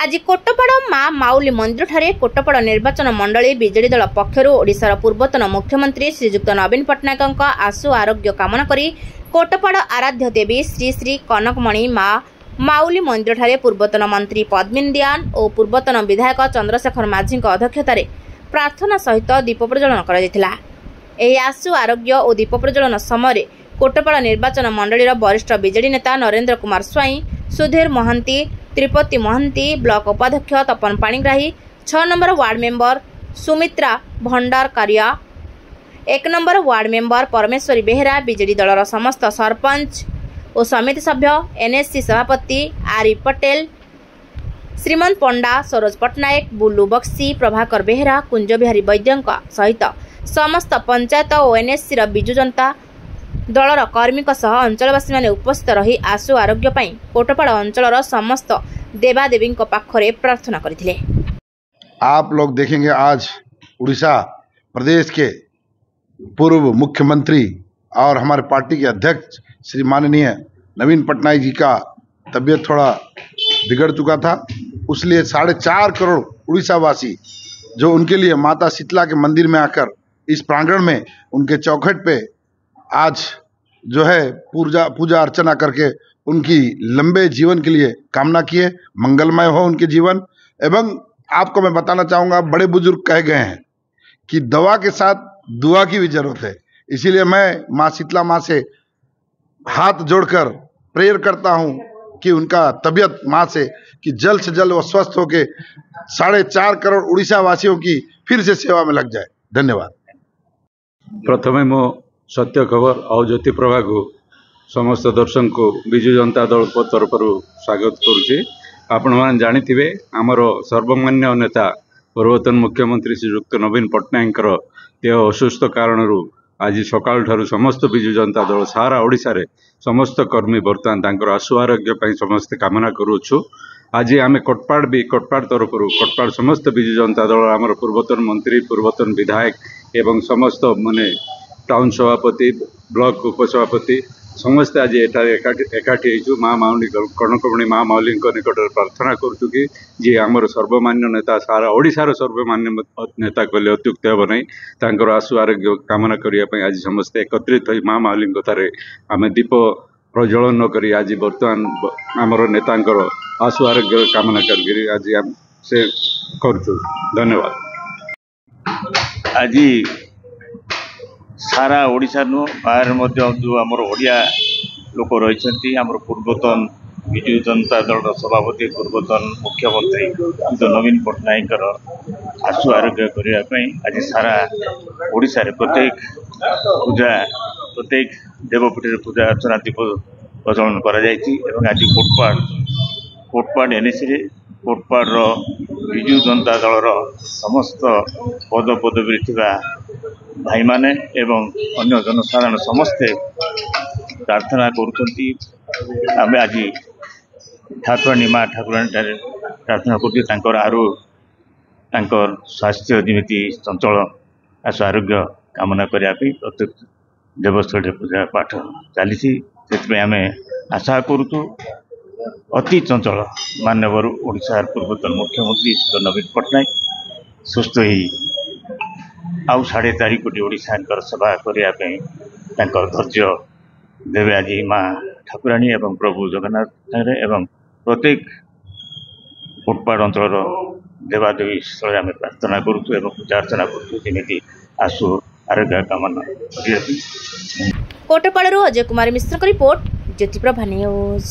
आज कोटपाड़ माँ माउली मंदिर ठारे कोटपाड़ निर्वाचन मंडली बीजेडी दल पक्षर ओडिशार पूर्वतन मुख्यमंत्री श्रीजुक्त नवीन पट्टनायक आशु आरोग्य कामना करी कोटपाड़ आराध्य देवी श्री श्री कनकमणि माँ माउली मंदिर ठारे पूर्वतन मंत्री पद्मिनी दियान और पूर्वतन विधायक चंद्रशेखर माझी अध्यक्षतार प्रार्थना सहित दीप प्रज्वलन कर आशु आरोग्य और दीप प्रज्वलन समय कोटपाड़ निर्वाचन मंडलीर वरिष्ठ बीजेडी नेता नरेंद्र कुमार स्वाई सुधीर महांती त्रिपति महांती ब्लॉक उपाध्यक्ष Tapan Panigrahi 6 number ward member Sumitra Bhandarkaria 1 number ward member Parameswari Behera BJD दलर समस्त सरपंच और समिति सभ्य एनएससी सभापति आरी पटेल श्रीमंत पंडा सरोज पट्टनायक बुल्लू बक्सी प्रभाकर बेहेरा कुंज बिहारी वैद्य सहित समस्त पंचायत और एनएससी विजु जनता दलर कर्मी अंचलवासी माने उपस्थित रही आशु आरोग्य पाई कोटपाड़ अंचलर समस्त देवादेवी पाखरे प्रार्थना करथिले। आप लोग देखेंगे आज उड़ीसा प्रदेश के पूर्व मुख्यमंत्री और हमारे पार्टी के अध्यक्ष श्री माननीय नवीन पटनायक जी का तबीयत थोड़ा बिगड़ चुका था, उसलिए 4.5 करोड़ उड़ीसा वासी जो उनके लिए माता शीतला के मंदिर में आकर इस प्रांगण में उनके चौखट पे आज जो है पूजा अर्चना करके उनकी लंबे जीवन के लिए कामना किए, मंगलमय हो उनके जीवन। एवं आपको मैं बताना चाहूँगा, बड़े बुजुर्ग कह गए हैं कि दवा के साथ दुआ की भी जरूरत है, इसीलिए मैं माँ शीतला माँ से हाथ जोड़कर प्रेयर करता हूँ कि उनका तबीयत माँ से कि जल्द से जल्द वो स्वस्थ होके 4.5 करोड़ उड़ीसा वासियों की फिर से सेवा में लग जाए। धन्यवाद। प्रथमे मो सत्य खबर और ज्योति प्रभा को समस्त दर्शक को विजु जनता दल तरफ स्वागत करुच्ची। आपण मैंने जानी आमर सर्वमान्य नेता पूर्वतन मुख्यमंत्री श्रीजुक्त नवीन पट्टनायक देह असुस्थ कारण आज सकाल ठारू समस्त विजु जनता दल सारा ओडिशा रे समस्त कर्मी बर्तमान आशु आरोग्य समस्त कामना करुच्छू। आज आम कोटपाड़ तरफ कोटपाड़ समस्त विजु जनता दल आमर पूर्वतन मंत्री पूर्वतन विधायक एवं समस्त माने टाउन सभापति ब्लॉक उपसभापति समस्ते आज एकाठी माँ माउली कनकमणि माँ माउली निकट प्रार्थना करुचु कि जी आमर सर्वमान्य नेता सारा ओडिशार सर्वमान्य नेता कहले अत्युक्त हेब नहीं आशु आरोग्य कामना करने आज समस्ते एकत्रित हो माँ माउली कथार आम दीप प्रज्वलन करी आज बर्तमान आमर नेता आशु आरोग्य कामना कर आज से करुचु। धन्यवाद। आज सारा ओडिशा नु बाहर जो आमर ओडिया लोक रही आमर पूर्वतन विजु जनता दल सभापति पूर्वतन मुख्यमंत्री जो नवीन पट्टनायक आशु आरोग्य करने आज सारा ओडिशा रे प्रत्येक पूजा प्रत्येक देवपीठ पूजा अर्चना दीप प्रज्वलन कर आज कोटपाड़ एनएससी कोटपाड़ विजु जनता दलर समस्त पद पदवी भाई माने एवं अन्य जनसाधारण समस्ते प्रार्थना करुँच। आम आज ठाकुराणी माँ ठाकुराणी प्रार्थना कर स्वास्थ्य जमी चंचल आशु आरोग्य कामना करने देवस्थल पूजा पाठ चली आम आशा करुचु अति चंचल माननीय ओडिशा पूर्वतन मुख्यमंत्री श्री नवीन पट्टनायक सुस्थ ही आउ 4.5 कोटी ओडिशा सेवा करने धैर्य देवे आज माँ ठाकुराणी एवं प्रभु जगन्नाथ एवं प्रत्येक कोटपाड़ अंचल देवादेवी स्थल आम प्रार्थना करुचु एवं पूजा अर्चना करुचु जमी आशु आरोग्य कामना करने। कोटपाड़ अजय कुमार मिश्र रिपोर्ट ज्योति प्रभा न्यूज।